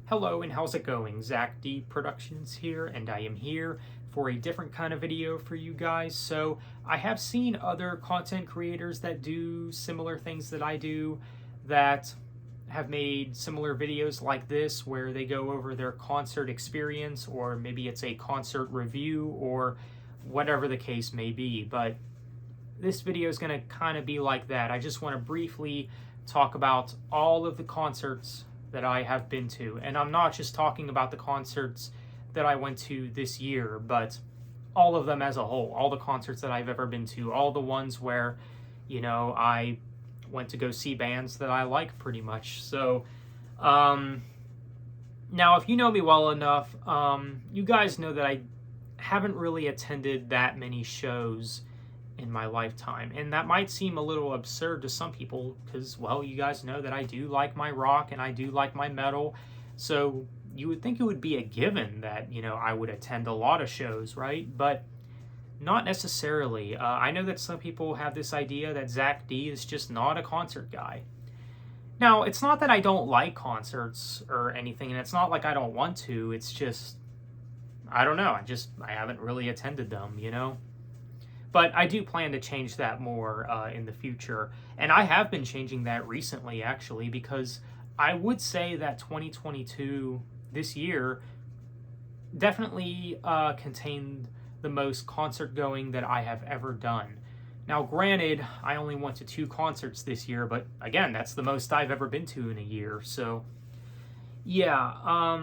Hello and how's it going? Zach D Productions here, and I am here for a different kind of video for you guys. So I have seen other content creators that do similar things that I do, that have made similar videos like this where they go over their concert experience, or maybe it's a concert review or whatever the case may be. But this video is going to kind of be like that. I just want to briefly talk about all of the concerts that I have been to. And I'm not just talking about the concerts that I went to this year, but all of them as a whole, all the concerts that I've ever been to, all the ones where, I went to go see bands that I like pretty much. So, now if you know me well enough, you guys know that I haven't really attended that many shows in my lifetime, and that might seem a little absurd to some people because, well, you guys know that I do like my rock and I do like my metal, so you would think it would be a given that I would attend a lot of shows, right? But not necessarily. I know that some people have this idea that Zach D is just not a concert guy. Now, it's not that I don't like concerts or anything, and it's not like I don't want to. It's just, I don't know, I haven't really attended them. But I do plan to change that more in the future. And I have been changing that recently, actually, because I would say that 2022, this year, definitely contained the most concert going that I have ever done. Now, granted, I only went to 2 concerts this year, but again, that's the most I've ever been to in a year. So, yeah.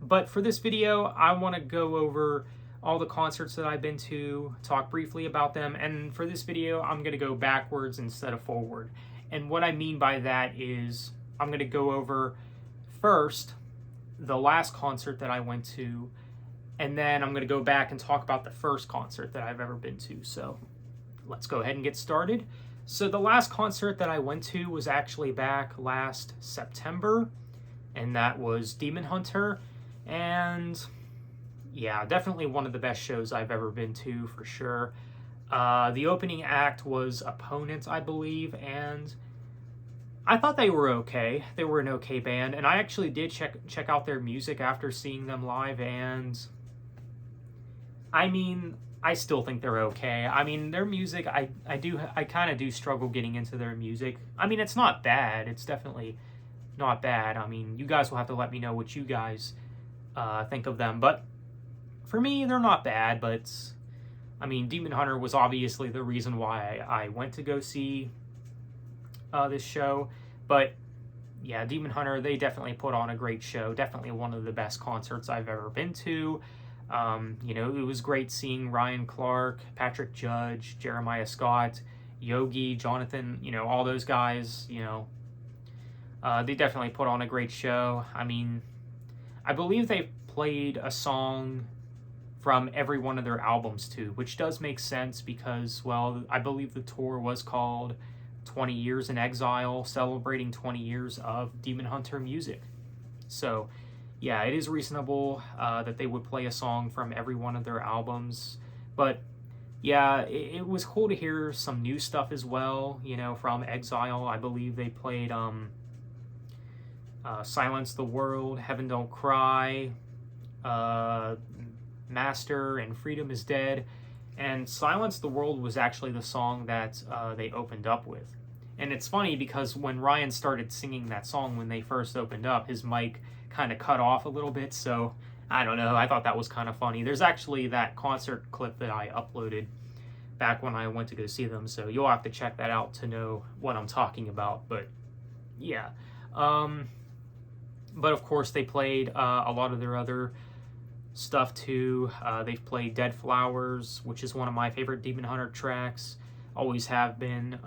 But for this video, I want to go over all the concerts that I've been to, talk briefly about them, and for this video, I'm going to go backwards instead of forward. And what I mean by that is I'm going to go over first the last concert that I went to, and then I'm going to go back and talk about the first concert that I've ever been to. So let's go ahead and get started. So the last concert that I went to was actually back last September, and that was Demon Hunter, and yeah, definitely one of the best shows I've ever been to, for sure. The opening act was Opponent, I believe, and I thought they were okay. They were an okay band, and I actually did check out their music after seeing them live, and I mean, I still think they're okay. I mean, their music, I kind of do struggle getting into their music. I mean, it's not bad. It's definitely not bad. I mean, you guys will have to let me know what you guys think of them, but for me, they're not bad. But I mean, Demon Hunter was obviously the reason why I went to go see this show. But yeah, Demon Hunter, they definitely put on a great show. Definitely one of the best concerts I've ever been to. It was great seeing Ryan Clark, Patrick Judge, Jeremiah Scott, Yogi, Jonathan, all those guys. They definitely put on a great show. I mean, I believe they played a song from every one of their albums too, which does make sense because, well, I believe the tour was called 20 Years in Exile, celebrating 20 years of Demon Hunter music. So yeah, it is reasonable that they would play a song from every one of their albums. But yeah, it was cool to hear some new stuff as well, from Exile. I believe they played Silence the World, Heaven Don't Cry, Master, and Freedom is Dead. And Silence the World was actually the song that they opened up with. And it's funny because when Ryan started singing that song when they first opened up, his mic kind of cut off a little bit. So I don't know, I thought that was kind of funny. There's actually that concert clip that I uploaded back when I went to go see them, so you'll have to check that out to know what I'm talking about. But yeah, but of course they played a lot of their other stuff too. They've played Dead Flowers, which is one of my favorite Demon Hunter tracks, always have been.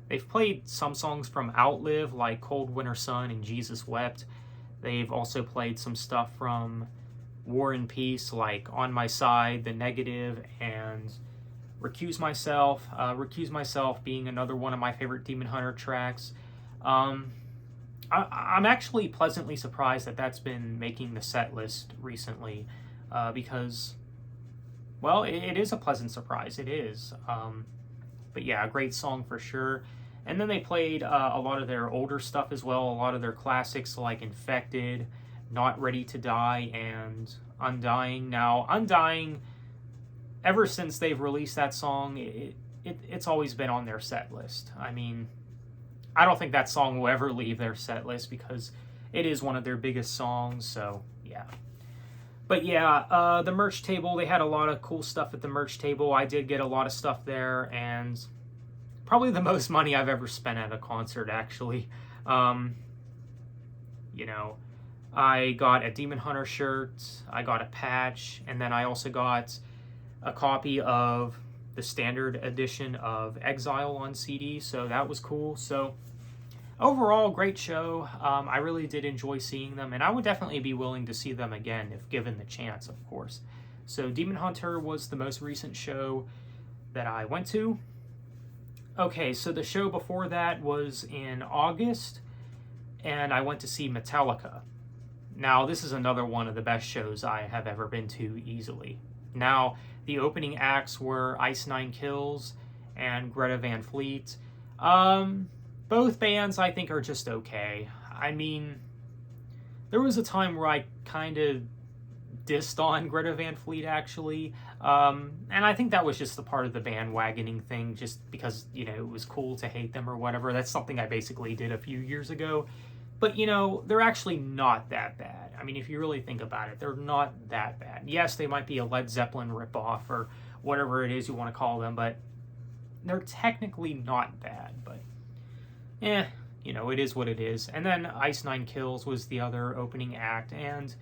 They've played some songs from Outlive, like Cold Winter Sun and Jesus Wept. They've also played some stuff from War and Peace, like On My Side, The Negative, and Recuse Myself. Recuse Myself being another one of my favorite Demon Hunter tracks. I'm actually pleasantly surprised that that's been making the set list recently, because, well, it is a pleasant surprise. It is. But yeah, a great song for sure. And then they played a lot of their older stuff as well, a lot of their classics like Infected, Not Ready to Die, and Undying. Now, Undying, ever since they've released that song, it's always been on their set list. I mean, I don't think that song will ever leave their set list because it is one of their biggest songs, so yeah. But yeah, the merch table, they had a lot of cool stuff at the merch table. I did get a lot of stuff there, and probably the most money I've ever spent at a concert, actually. You know, I got a Demon Hunter shirt, I got a patch, and then I also got a copy of the standard edition of Exile on CD, so that was cool. So overall, great show. I really did enjoy seeing them, and I would definitely be willing to see them again if given the chance, of course. So Demon Hunter was the most recent show that I went to. Okay, so the show before that was in August, and I went to see Metallica. Now, this is another one of the best shows I have ever been to easily. Now, the opening acts were Ice Nine Kills and Greta Van Fleet. Both bands, I think, are just okay. I mean, there was a time where I kind of dissed on Greta Van Fleet, actually. And I think that was just the part of the bandwagoning thing, just because, you know, it was cool to hate them or whatever. That's something I basically did a few years ago. But, you know, they're actually not that bad. I mean, if you really think about it, they're not that bad. Yes, they might be a Led Zeppelin ripoff or whatever it is you want to call them, but they're technically not bad. But, you know, it is what it is. And then Ice Nine Kills was the other opening act, and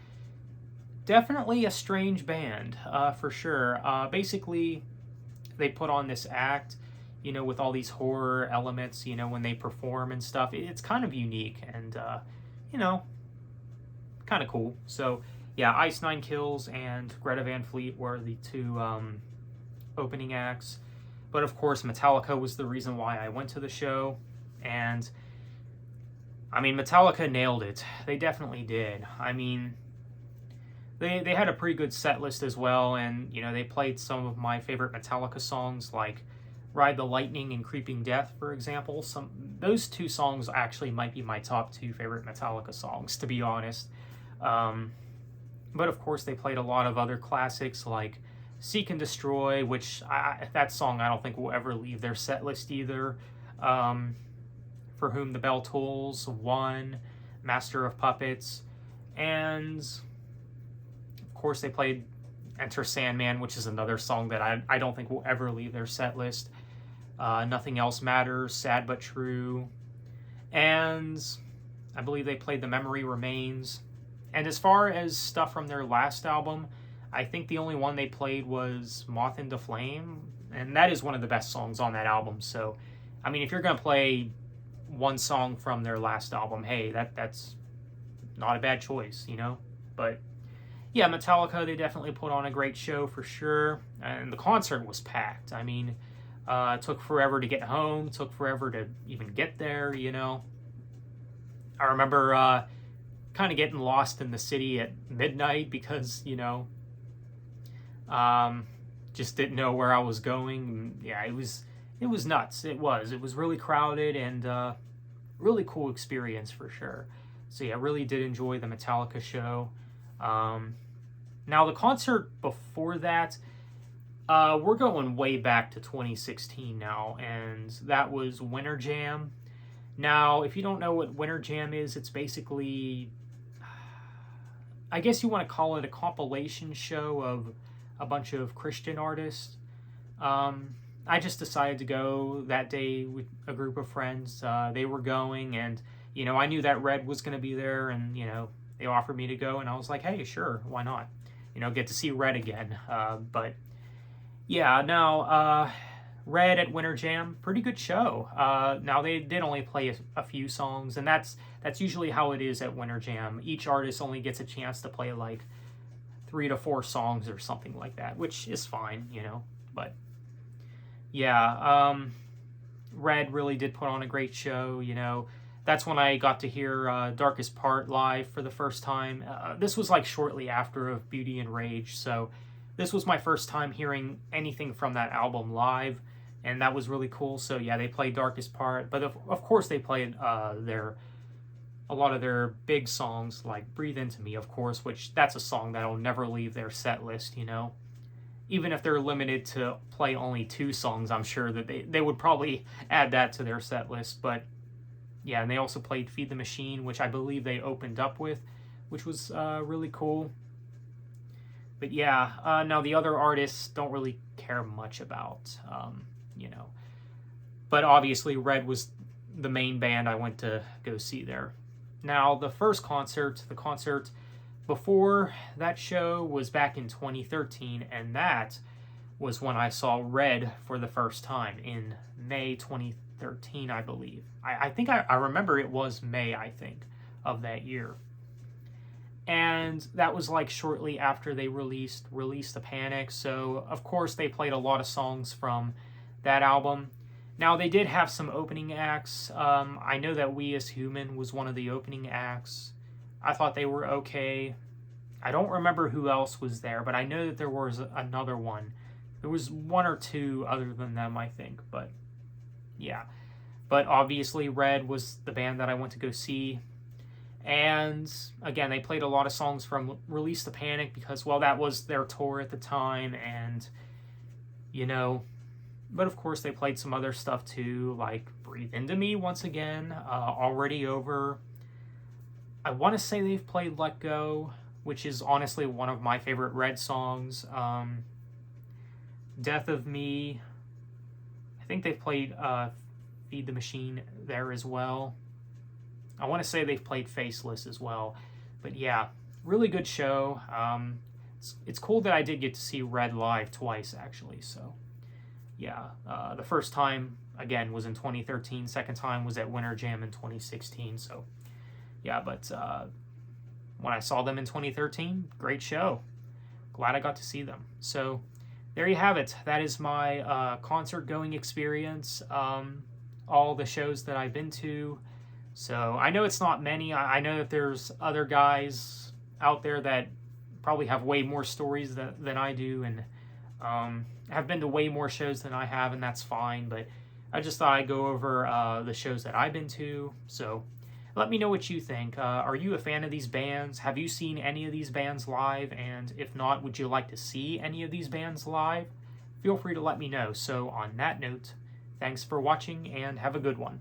definitely a strange band, for sure. Basically, they put on this act, you know, with all these horror elements, you know, when they perform and stuff. It's kind of unique and, you know, kind of cool. So, yeah, Ice Nine Kills and Greta Van Fleet were the two opening acts. But, of course, Metallica was the reason why I went to the show. And, I mean, Metallica nailed it. They definitely did. I mean, they had a pretty good set list as well. And, you know, they played some of my favorite Metallica songs like Ride the Lightning and Creeping Death, for example. Those two songs actually might be my top two favorite Metallica songs, to be honest. But of course, they played a lot of other classics like Seek and Destroy, which that song I don't think will ever leave their set list either. For Whom the Bell Tolls, One, Master of Puppets, and of course they played Enter Sandman, which is another song that I don't think will ever leave their set list. Nothing Else Matters, Sad But True, and I believe they played The Memory Remains. And as far as stuff from their last album, I think the only one they played was Moth into Flame, and that is one of the best songs on that album. So, I mean, if you're going to play one song from their last album, hey, that's not a bad choice, you know? But yeah, Metallica, they definitely put on a great show for sure, and the concert was packed. I mean, it took forever to get home, took forever to even get there, you know? I remember kind of getting lost in the city at midnight because, you know, just didn't know where I was going. Yeah, it was nuts. It was really crowded and really cool experience for sure. So yeah, I really did enjoy the Metallica show. Now the concert before that, we're going way back to 2016 now, and that was Winter Jam. Now, if you don't know what Winter Jam is, it's basically, I guess you want to call it a compilation show of a bunch of Christian artists. I just decided to go that day with a group of friends. They were going, and, you know, I knew that Red was going to be there, and, you know, they offered me to go, and I was like, hey, sure, why not? You know, get to see Red again. But, yeah, now, Red at Winter Jam, pretty good show. Now, they did only play a few songs, and that's usually how it is at Winter Jam. Each artist only gets a chance to play, like, 3 to 4 songs or something like that, which is fine, you know, but yeah, Red really did put on a great show, you know. That's when I got to hear Darkest Part live for the first time. This was like shortly after of Beauty and Rage, so this was my first time hearing anything from that album live, and that was really cool. So yeah, they played Darkest Part, but of course they played a lot of their big songs like Breathe Into Me, of course, which that's a song that'll never leave their set list, you know. Even if they're limited to play only 2 songs, I'm sure that they would probably add that to their set list. But yeah, and they also played Feed the Machine, which I believe they opened up with, which was really cool. But yeah, now the other artists don't really care much about, you know. But obviously Red was the main band I went to go see there. Now, the first concert, the concert before that show was back in 2013, and that was when I saw Red for the first time in May 2013, I believe. I think I remember it was May, I think, of that year. And that was like shortly after they released the Panic, so of course they played a lot of songs from that album. Now, they did have some opening acts. I know that We As Human was one of the opening acts. I thought they were okay. I don't remember who else was there, but I know that there was another one. There was 1 or 2 other than them, I think, but yeah. But obviously, Red was the band that I went to go see. And again, they played a lot of songs from Release the Panic because, well, that was their tour at the time, and, you know, but of course they played some other stuff too, like Breathe Into Me once again, Already Over. I want to say they've played Let Go, which is honestly one of my favorite Red songs. Death of Me. I think they've played Feed the Machine there as well. I want to say they've played Faceless as well. But yeah, really good show. It's cool that I did get to see Red live twice, actually, so yeah, the first time, again, was in 2013. Second time was at Winter Jam in 2016. So, yeah, but when I saw them in 2013, great show. Glad I got to see them. So, there you have it. That is my concert-going experience. All the shows that I've been to. So, I know it's not many. I know that there's other guys out there that probably have way more stories than I do, and have been to way more shows than I have, and that's fine, but I just thought I'd go over the shows that I've been to. So let me know what you think. Are you a fan of these bands? Have you seen any of these bands live? And if not, would you like to see any of these bands live? Feel free to let me know. So on that note, thanks for watching and have a good one.